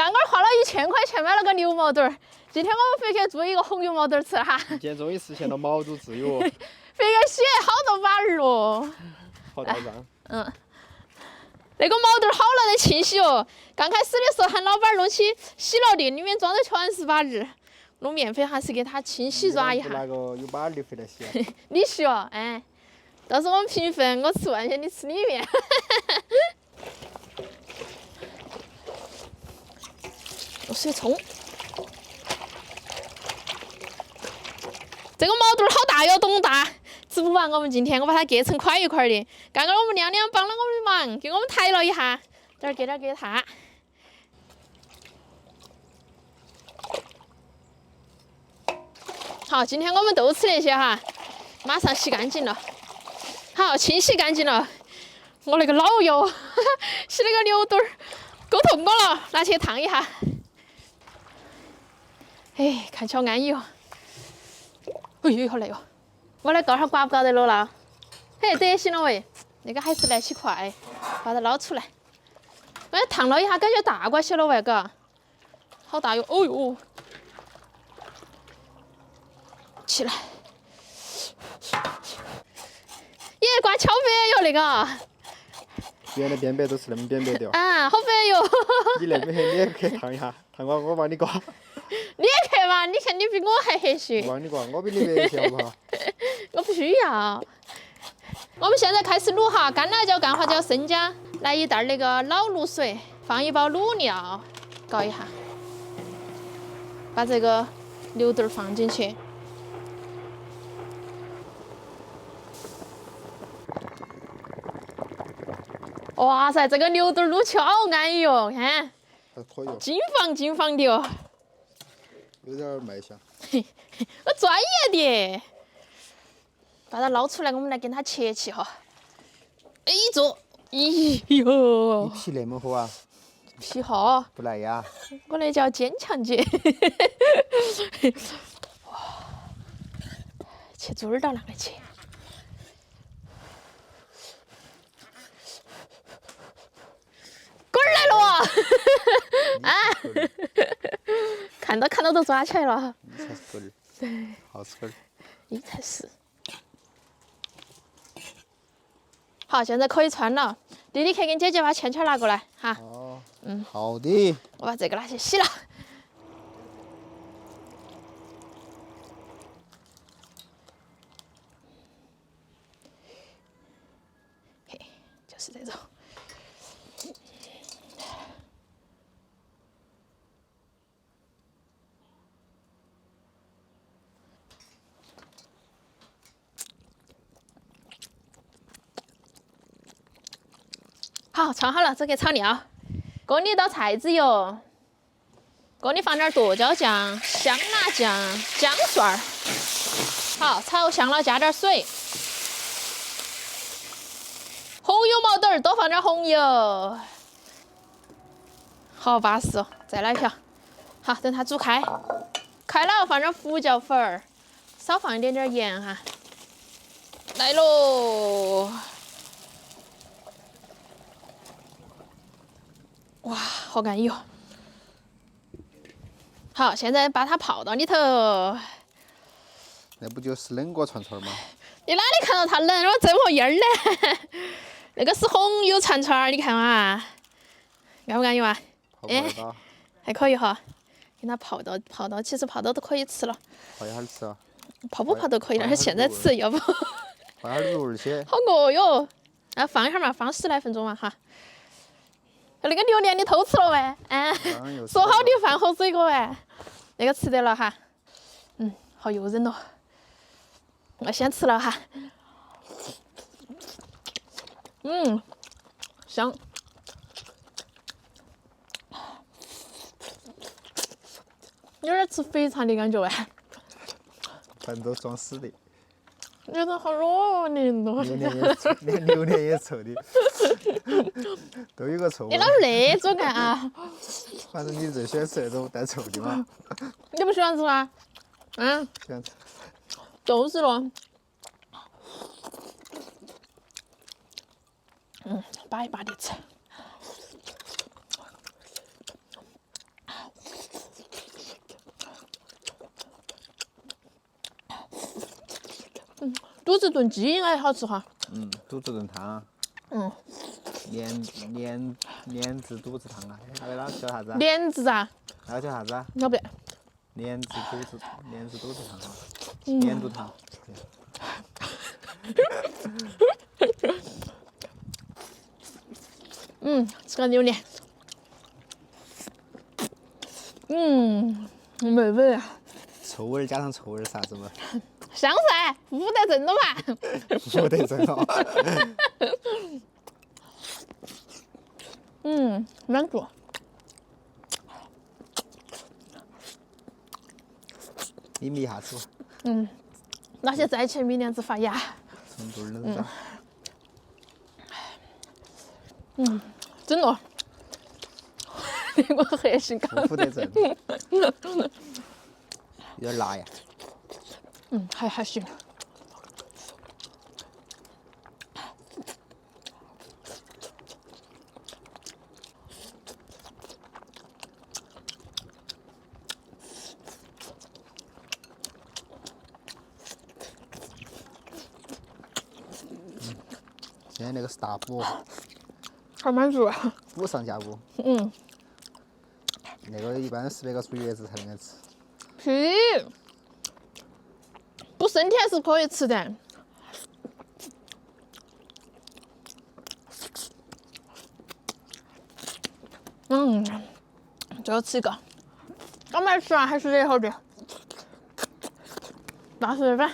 刚刚花了1000块钱买了个牛毛肚儿，今天我们回去做一个红油毛肚儿吃哈。今天终于实现了毛肚自由，回去洗好多把儿哦。好大张。那个毛肚儿好难得清洗哦。刚开始的时候喊老板弄起洗劳袋，里面装的全是把儿。弄面粉还是给它清洗刷一下。拿个有把儿的回来洗。你洗哦，哎，到时候我们平分，我吃外面，你吃里面。用水冲。这个毛肚儿好大哟，懂大，吃不完。我们今天我把它割成块一块的。刚刚我们亮亮帮了我们的忙，给我们抬了一下，这儿给点儿给他。好，今天我们都吃那些哈，马上洗干净了。好，清洗干净了。我那个老油，洗那个牛肚儿够痛快了，拿去烫一下。哎，看起来安逸哦。哎呦，好累哦！我来搞下刮不刮得了了？嘿，得行了喂，那个还是来起快，把它捞出来。哎，烫了一下，感觉大瓜些了喂，嘎，好大哟！哦呦，起来！耶，刮超白哟那个。原来边白都是那么扁白的哦。啊，好白哟！你那边你也去烫一下，烫我帮你刮。你也去嘛？你看你比我还合适。我帮你刮，我比你白些好不好？我不需要。我们现在开始卤哈，干辣椒、干花椒、生姜，来一袋那个老卤水，放一包卤料，搞一下，把这个牛肚儿放进去。哇塞，这个牛肚儿卤起好安逸哦，看，还可以哦。金黄的哦。有点卖相。我专业的。把它捞出来，我们来给它切起哈。哎，做，咦哟，你皮那么厚啊？皮厚，不来呀？我那叫坚强姐。哇，切猪耳朵啷个切？滚儿来了啊！啊！看到都抓起来了。你才是滚儿。对，好吃滚儿。你才是。好，现在可以穿了。弟弟，去给姐姐把签签拿过来哈。哦。好的。我把这个拿去洗了。嘿，就是这种。好，穿好了，这个炒料。锅里倒菜籽油，锅里放点剁椒酱、香辣酱、姜蒜儿。好，炒香了，加点水。红油毛肚儿多放点红油。好巴适哦，再来一瓢。好，等它煮开，开了放点胡椒粉儿，少放一点点盐哈。来喽！哇，好安逸哦！好，现在把它泡到里头。那不就是冷锅串串吗？你哪里看到它冷？我这么烟儿呢？那个是红油串串，你看嘛，安不安逸嘛？哎，还可以哈。给它泡到，其实泡到都可以吃了。泡一会儿吃啊？泡不泡都可以，但是现在吃，要不？泡点儿肉些。好饿哟！啊，放一下嘛，放10来分钟嘛哈。那个榴莲你偷吃了喂？说好的饭后水果喂，那个吃得了哈。好诱人哦。我先吃了哈。香。有点吃肥肠的感觉哎。饭都装死的。觉得好弱连哦。连榴莲也臭的。都有个臭味。你哪有那种啊？反正你最喜欢吃那种带臭的嘛。你不喜欢吃吗？喜欢吃。就是咯。拔一拔的吃。肚子炖鸡应该好吃哈。肚子炖汤，莲子肚子汤啊，那个叫啥子啊？莲子啊，那个叫啥子啊？要不然，莲子肚子汤啊，莲肚汤。吃个榴莲。美味啊！臭味儿加上臭味儿啥子嘛？香噻，不得正的嘛。不得真哦。满足。你眯下子，那些在前明年子发芽。成都冷着。真的。我核心高。不得正。有点辣呀。还行。现在那个是大补，好满足啊！补上加补。那个一般10来个出月子才能吃。屁！补身体还是可以吃的。最后吃一个，刚才吃完还是热乎的，大米饭。